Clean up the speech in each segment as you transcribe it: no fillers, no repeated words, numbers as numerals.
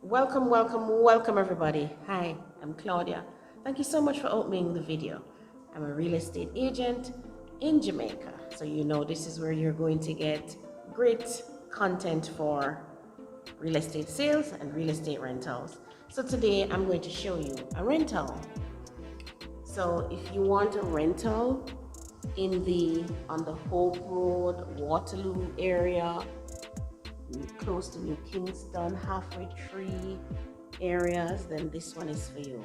Welcome everybody. Hi, I'm Claudia. Thank you so much for opening the video. I'm a real estate agent in Jamaica. So you know this is where you're going to get great content for real estate sales and real estate rentals. So today I'm going to show you a rental. So if you want a rental on the Hope Road, Waterloo area, close to New Kingston, halfway tree areas, then this one is for you.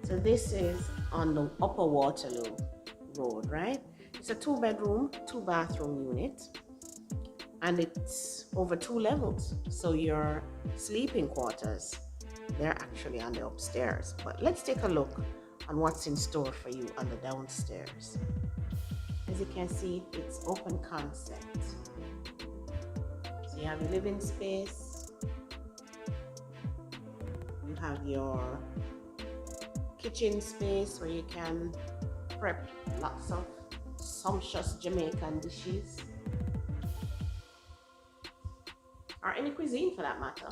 So this is on the upper Waterloo road, right? It's a 2-bedroom, 2-bathroom unit, and it's over 2 levels. So your sleeping quarters, they're actually on the upstairs. But let's take a look on what's in store for you on the downstairs. As you can see, it's open concept. So you have your living space, you have your kitchen space where you can prep lots of sumptuous Jamaican dishes, or any cuisine for that matter.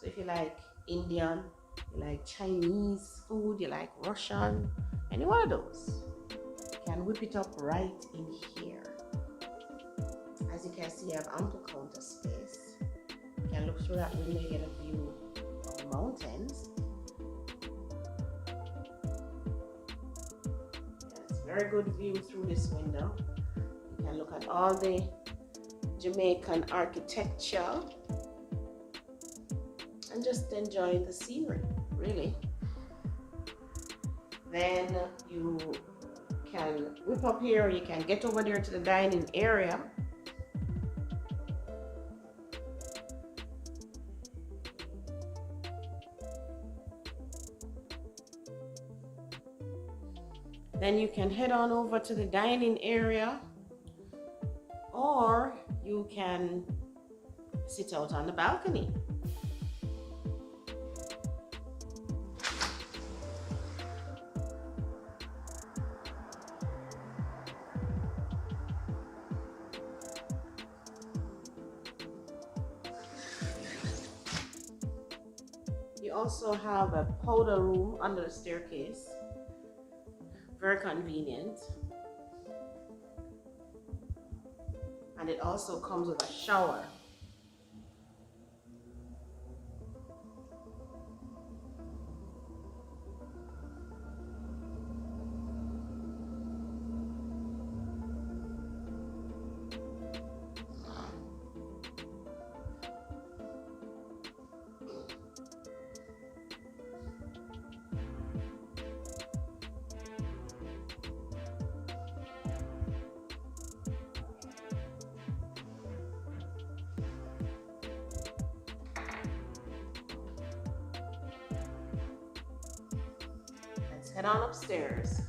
So if you like Indian, you like Chinese food, you like Russian, any one of those, you can whip it up right in here. As you can see, you have ample counter space. You can look through that window, you get a view of the mountains. It's a very good view through this window. You can look at all the Jamaican architecture and just enjoy the scenery, really. Then you can whip up here, you can get over there to the dining area. Then you can head on over to the dining area, or you can sit out on the balcony. You also have a powder room under the staircase. Very convenient. And it also comes with a shower. Head on upstairs.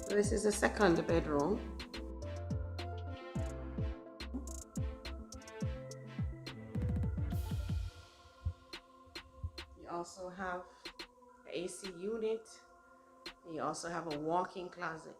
So this is the second bedroom. You also have the AC unit. You also have a walk-in closet.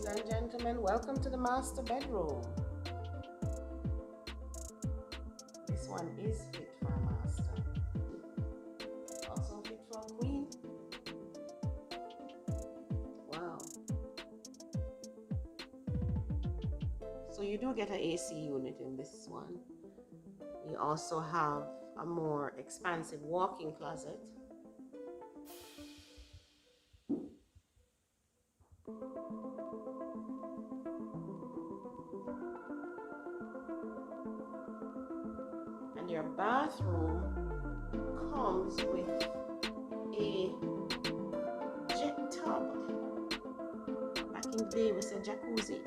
and gentlemen, welcome to the master bedroom. This one is fit for a master. Also fit for a queen. Wow. So you do get an AC unit in this one. You also have a more expansive walk-in closet. And your bathroom comes with a jet tub. Back in the day, we said jacuzzi.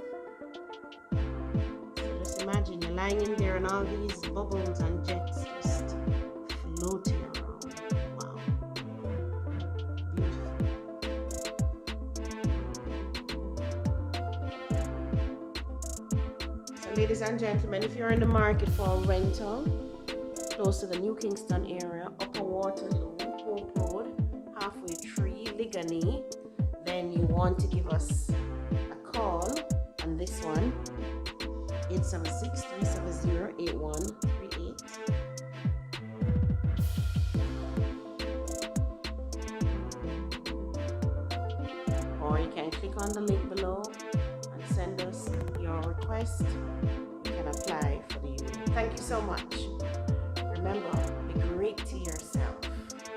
So just imagine you're lying in there and all these bubbles and jets just floating around. Wow. Beautiful. So ladies and gentlemen, if you're in the market for a rental, close to the New Kingston area, Upper Waterloo, Hope Road, halfway tree, Ligani, then you want to give us a call on this one, 876-370-8138. Or you can click on the link below and send us your request. You can apply for the unit. Thank you so much. Remember, be great to yourself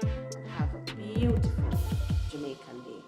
and have a beautiful Jamaican day.